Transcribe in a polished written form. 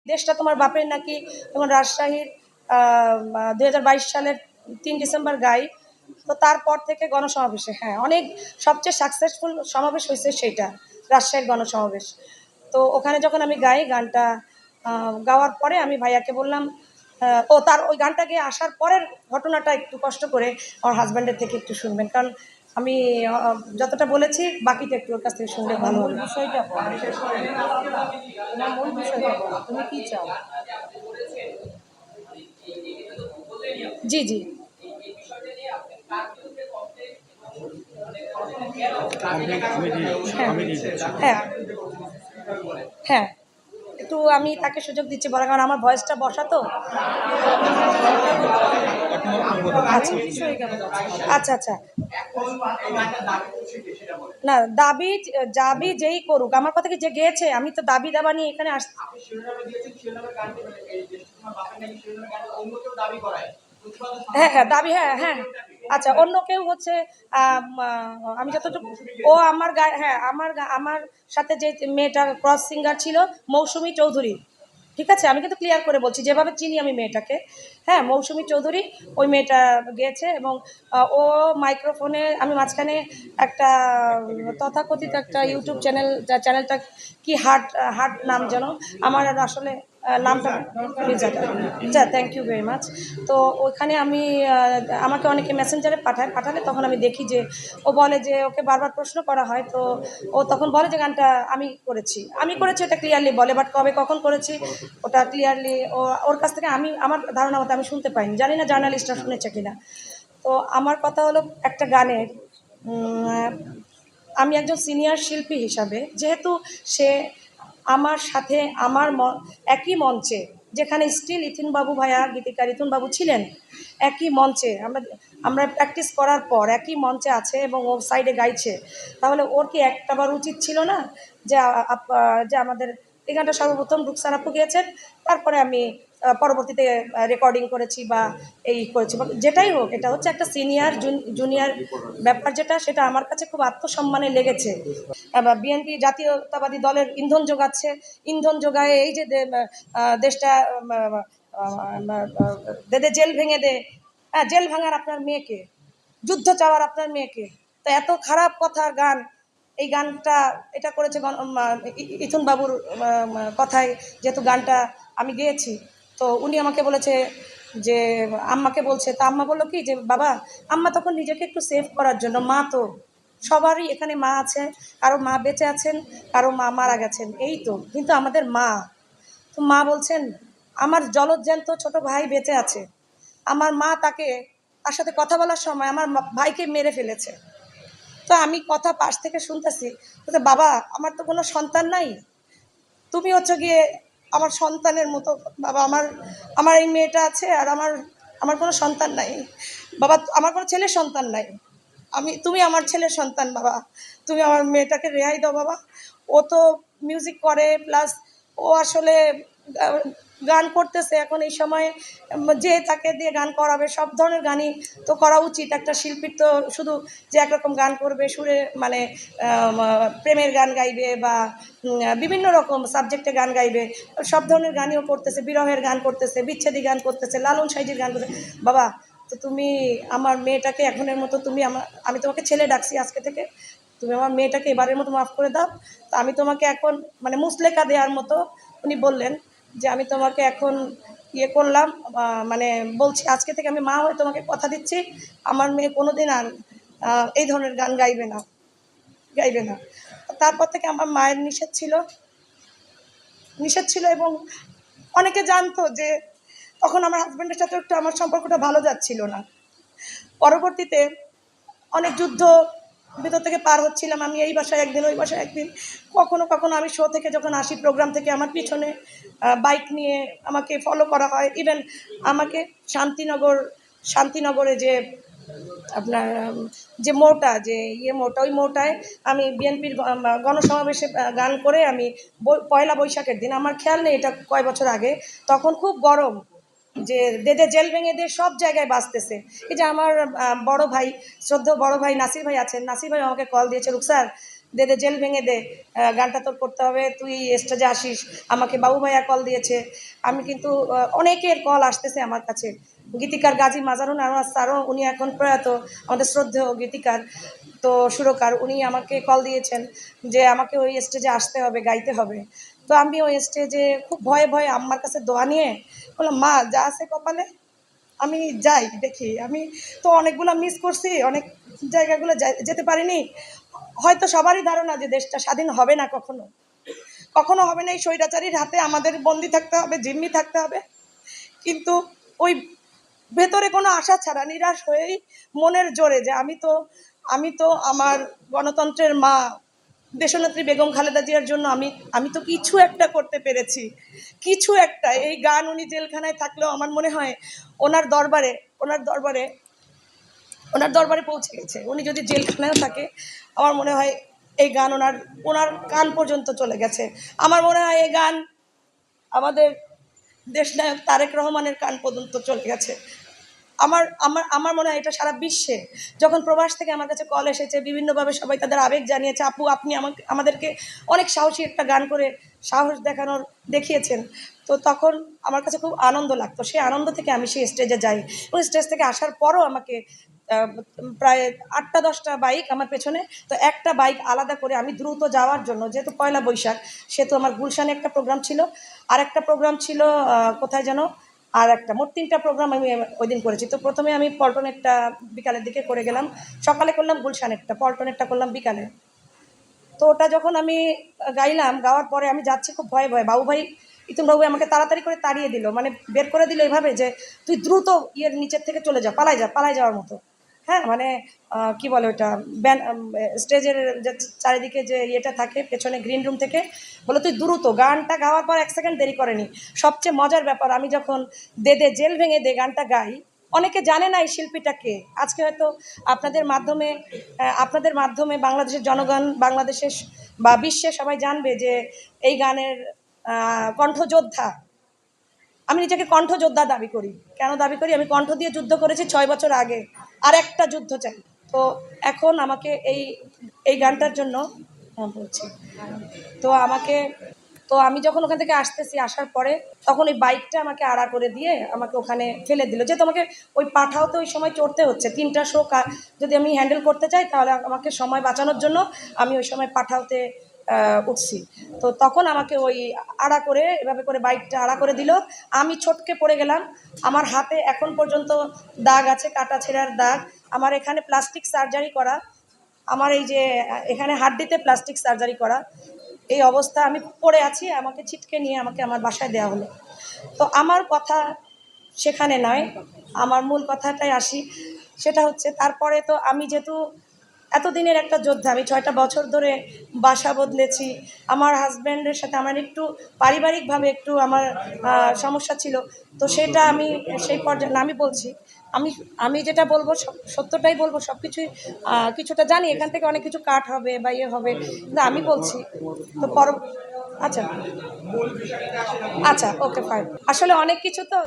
দেশটা তোমার বাপের নাকি এবং রাজশাহীর 2022 সালের 3 ডিসেম্বর গাই। তো তারপর থেকে গণসমাবেশে হ্যাঁ অনেক সবচেয়ে সাকসেসফুল সমাবেশ হয়েছে সেইটা, রাজশাহীর গণসমাবেশ। তো ওখানে যখন আমি গাই গানটা গাওয়ার পরে আমি ভাইয়াকে বললাম, ও তার ওই গানটা গিয়ে আসার পরের ঘটনাটা একটু কষ্ট করে আমার হাজব্যান্ডের থেকে একটু শুনবেন, কারণ আমি যতটা বলেছি বাকিটা একটু ওর কাছ থেকে শুনলে ভালো হবে। বিষয়টা তোমার মূল বিষয়টা বলো, তুমি কি চাও? জি জি হ্যাঁ হ্যাঁ হ্যাঁ একটু আমি তাকে সুযোগ দিচ্ছি বলা, কারণ আমার ভয়েসটা বসা তো। আচ্ছা আচ্ছা আচ্ছা না, দাবি দাবি যেই করুক, আমার কথা কি যে গেয়েছে, আমি তো দাবি দাবা নিয়ে এখানে আসছি। হ্যাঁ হ্যাঁ দাবি হ্যাঁ হ্যাঁ আচ্ছা অন্য কেউ হচ্ছে আমি যতটুকু ও আমার গায়ে হ্যাঁ আমার সাথে যে মেয়েটা ক্রস সিঙ্গার ছিল মৌসুমী চৌধুরী, ঠিক আছে আমি কিন্তু ক্লিয়ার করে বলছি যেভাবে চিনি আমি মেয়েটাকে। হ্যাঁ মৌসুমী চৌধুরী ওই মেয়েটা গিয়েছে এবং ও মাইক্রোফোনে আমি মাঝখানে একটা তথাকথিত একটা ইউটিউব চ্যানেলটা কি হার্ট হার্ট নাম যেন, আমার আসলে নামটা যা থ্যাংক ইউ ভেরি মাচ। তো ওইখানে আমি আমাকে অনেকে মেসেঞ্জারে পাঠালে তখন আমি দেখি যে ও বলে যে ওকে বারবার প্রশ্ন করা হয়, তো ও তখন বলে যে গানটা আমি করেছি ওটা ক্লিয়ারলি বলে, বাট কবে কখন করেছি ওটা ক্লিয়ারলি ওর কাছ থেকে আমার ধারণা মতো আমি শুনতে পাইনি, জানি না জার্নালিস্টরা শুনেছে কিনা। তো আমার কথা হলো একটা গানের আমি একজন সিনিয়র শিল্পী হিসাবে, যেহেতু সে আমার সাথে একই মঞ্চে, যেখানে স্টিল ইথিনবাবু ভাইয়া গীতিকার ইথুনবাবু ছিলেন একই মঞ্চে, আমরা প্র্যাকটিস করার পর একই মঞ্চে আছে এবং ও সাইডে গাইছে, তাহলে ওর কি একটাবার উচিত ছিল না যে যে আমাদের এই গানটা সর্বপ্রথম রুকসানা আপু গিয়েছেন, তারপরে আমি পরবর্তীতে রেকর্ডিং করেছি বা এই করেছি বা যেটাই হোক, এটা হচ্ছে একটা সিনিয়র জুনিয়র ব্যাপার, যেটা সেটা আমার কাছে খুব আত্মসম্মানে লেগেছে। বিএনপি জাতীয়তাবাদী দলের ইন্ধন যোগাচ্ছে, ইন্ধন যোগায় এই যে দেশটা দে জেল ভেঙে দে, হ্যাঁ জেল ভাঙার আপনার মেয়েকে, যুদ্ধ চাওয়ার আপনার মেয়েকে, তো এত খারাপ কথার গান এই গানটা এটা করেছে ইথুন বাবুর কথায়, যেহেতু গানটা আমি গেয়েছি, তো উনি আমাকে বলেছে যে আম্মাকে বলছে, তা আম্মা বললো কি যে বাবা, আম্মা তখন নিজেকে একটু সেভ করার জন্য, মা তো সবারই এখানে মা আছে, কারো মা বেঁচে আছেন, কারো মা মারা গেছেন, এই তো কিন্তু আমাদের মা, তো মা বলছেন আমার জলজ্যান্ত ছোট ভাই বেঁচে আছে, আমার মা তার সাথে কথা বলার সময় আমার ভাইকে মেরে ফেলেছে। তো আমি কথা পাশ থেকে শুনতেছি, বাবা আমার তো কোনো সন্তান নাই, তুমি হচ্ছে গিয়ে আমার সন্তানের মতো, বাবা আমার আমার এই মেয়েটা আছে আর আমার আমার কোনো সন্তান নাই, বাবা আমার কোনো ছেলের সন্তান নাই, তুমি আমার ছেলের সন্তান, বাবা তুমি আমার মেয়েটাকে রেহাই দাও বাবা। ও তো মিউজিক করে প্লাস ও আসলে গান করতেছে এখন এই সময়ে, যে তাকে দিয়ে গান করাবে সব ধরনের গানই তো করা উচিত, একটা শিল্পীর তো শুধু যে একরকম গান করবে সুরে মানে প্রেমের গান গাইবে বা বিভিন্ন রকম সাবজেক্টে গান গাইবে, সব ধরনের গানইও করতেছে, বিরহের গান করতেছে, বিচ্ছেদী গান করতেছে, লালন সাইজির গান করতেছে, বাবা তো তুমি আমার মেয়েটাকে এখনের মতো আমি তোমাকে ছেলে ডাকছি আজকে থেকে, তুমি আমার মেয়েটাকে এবারের মতো মাফ করে দাও। তো আমি তোমাকে এখন মানে মুসলেকা দেওয়ার মতো উনি বললেন যে আমি তোমাকে এখন ইয়ে করলাম, মানে বলছি আজকে থেকে আমি মা হয়ে তোমাকে কথা দিচ্ছি, আমার মেয়ে কোনো দিন আর এই ধরনের গান গাইবে না। তারপর থেকে আমার মায়ের নিষেধ ছিল এবং অনেকে জানতো যে তখন আমার হাজব্যান্ডের সাথে একটু আমার সম্পর্কটা ভালো যাচ্ছিল না। পরবর্তীতে অনেক যুদ্ধ ভিতর থেকে পার হচ্ছিলাম, আমি এই বাসায় একদিন ওই বাসায় একদিন, কখনো কখনো আমি শো থেকে যখন আসি প্রোগ্রাম থেকে আমার পিছনে বাইক নিয়ে আমাকে ফলো করা হয়, ইভেন আমাকে শান্তিনগরে যে আপনার যে মোড়টা যে মোড়টা ওই মোড়টায় আমি বিএনপির গণসমাবেশে গান করে আমি পয়লা বৈশাখের দিন, আমার খেয়াল নেই এটা কয় বছর আগে, তখন খুব গরম, যে দে জেল ভেঙে দিয়ে সব জায়গায় বাঁচতেছে। এই যে আমার বড় ভাই শ্রদ্ধেয় বড় ভাই নাসির ভাই আছেন, নাসির ভাই আমাকে কল দিয়েছে, রুকসার দে দে জেল ভেঙে দে, গানটা তোর করতে হবে, তুই স্টেজে আসিস। আমাকে বাবু ভাইয়া কল দিয়েছে। আমি কিন্তু অনেকের কল আসতেছে আমার কাছে। গীতিকার গাজী মাজারুন আনোয়ার স্যারও, উনি এখন প্রয়াত, আমাদের শ্রদ্ধেয় গীতিকার, তো সুরকার, উনি আমাকে কল দিয়েছেন যে আমাকে ওই স্টেজে আসতে হবে, গাইতে হবে। তো আমি ওই স্টেজে খুব ভয়ে ভয়ে আম্মার কাছে দোয়া নিয়ে বললাম, মা যা আছে কপালে আমি যাই, দেখি। আমি তো অনেকগুলো মিস করছি, অনেক জায়গাগুলো যেতে পারিনি। হয়তো সবারই ধারণা যে দেশটা স্বাধীন হবে না, কখনো কখনো হবে না। এই স্বৈরাচারীর হাতে আমাদের বন্দি থাকতে হবে, জিম্মি থাকতে হবে। কিন্তু ওই ভেতরে কোনো আশা ছাড়া নিরাশ হয়েই মনের জোরে যে আমি তো আমার গণতন্ত্রের মা দেশনেত্রী বেগম খালেদা জিয়ার জন্য আমি তো কিছু একটা করতে পেরেছি, কিছু একটা। এই গান উনি জেলখানায় থাকলেও আমার মনে হয় ওনার দরবারে ওনার দরবারে ওনার দরবারে পৌঁছে গেছে। উনি যদি জেলখানায়ও থাকে, আমার মনে হয় এই গান ওনার ওনার কান পর্যন্ত চলে গেছে। আমার মনে হয় এই গান আমাদের দেশনায়ক তারেক রহমানের কান পর্যন্ত চলে গেছে। আমার আমার আমার মনে হয় এটা সারা বিশ্বে, যখন প্রবাস থেকে আমার কাছে কল এসেছে, বিভিন্নভাবে সবাই তাদের আবেগ জানিয়েছে, আপু আপনি আমাদেরকে অনেক সাহসী একটা গান করে সাহস দেখিয়েছেন। তো তখন আমার কাছে খুব আনন্দ লাগতো। সেই আনন্দ থেকে আমি সেই স্টেজে যাই, এবং স্টেজ থেকে আসার পরও আমাকে প্রায় 8টা-10টা বাইক আমার পেছনে। তো একটা বাইক আলাদা করে আমি দ্রুত যাওয়ার জন্য, যেহেতু পয়লা বৈশাখ, সেহেতু আমার গুলশানে একটা প্রোগ্রাম ছিল, আর একটা প্রোগ্রাম ছিল কোথায় যেন, আর একটা, মোট 3টা প্রোগ্রাম আমি ওই দিন করেছি। তো প্রথমে আমি পল্টনেরটা বিকালের দিকে করে গেলাম, সকালে করলাম গুলশানেরটা, পল্টনেরটা করলাম বিকালে। তো ওটা যখন আমি গাইলাম, গাওয়ার পরে আমি যাচ্ছি খুব ভয়ে ভয়ে, বাবু ভাই, ইতুন বাবু আমাকে তাড়াতাড়ি করে তাড়িয়ে দিল, মানে বের করে দিল এভাবে যে তুই দ্রুত ইয়ের নিচের থেকে চলে যা, পালাই যাওয়ার মতো। হ্যাঁ, মানে কি বলে ওটা, স্টেজের যে চারিদিকে যে ইয়েটা থাকে পেছনে গ্রিন রুম থেকে, বলে তুই দ্রুত। গানটা গাওয়ার পর 1 সেকেন্ড দেরি করেনি। সবচেয়ে মজার ব্যাপার, আমি যখন দে দে জেল ভেঙে দে গানটা গাই, অনেকে জানে না এই শিল্পীটাকে। আজকে হয়তো আপনাদের মাধ্যমে বাংলাদেশের জনগণ, বাংলাদেশের বা বিশ্বে সবাই জানবে যে এই গানের কণ্ঠযোদ্ধা। আমি নিজেকে কণ্ঠযোদ্ধা দাবি করি। কেন দাবি করি? আমি কণ্ঠ দিয়ে যুদ্ধ করেছি 6 বছর আগে, আর একটা যুদ্ধ চাই। তো এখন আমাকে এই গানটার জন্য বলছি। তো আমি যখন ওখান থেকে আসতেছি, আসার পরে তখন ওই বাইকটা আমাকে আড়া করে দিয়ে আমাকে ওখানে ফেলে দিল, যে তোমাকে ওই পাঠাওতে ওই সময় চড়তে হচ্ছে 3টা শো। যদি আমি হ্যান্ডেল করতে চাই, তাহলে আমাকে সময় বাঁচানোর জন্য আমি ওই সময় পাঠাওতে উঠছি। তো তখন আমাকে ওই আড়া করে, এভাবে করে বাইকটা আড়া করে দিল। আমি ছটকে পড়ে গেলাম। আমার হাতে এখন পর্যন্ত দাগ আছে, কাটা ছেঁড়ার দাগ। আমার এখানে প্লাস্টিক সার্জারি করা, আমার এই যে এখানে হাড্ডিতে প্লাস্টিক সার্জারি করা, এই অবস্থা। আমি পড়ে আছি, আমাকে ছিটকে নিয়ে আমাকে আমার বাসায় দেওয়া হলো। তো আমার কথা সেখানে নয়, আমার মূল কথাটাই আসি। সেটা হচ্ছে, তারপরে তো আমি যেহেতু এতদিনের একটা যোদ্ধা, আমি 6টা বছর ধরে বাসা বদলেছি। আমার হাজব্যান্ডের সাথে আমার একটু পারিবারিকভাবে একটু আমার সমস্যা ছিল। তো সেটা আমি সেই পর্যায়ে না, আমি বলছি, আমি আমি যেটা বলবো সত্যটাই বলবো। সব কিছুই কিছুটা জানি, এখান থেকে অনেক কিছু কাট হবে বা ইয়ে হবে, কিন্তু আমি বলছি। তো আচ্ছা, আচ্ছা, ওকে, ফাইন। আসলে অনেক কিছু তো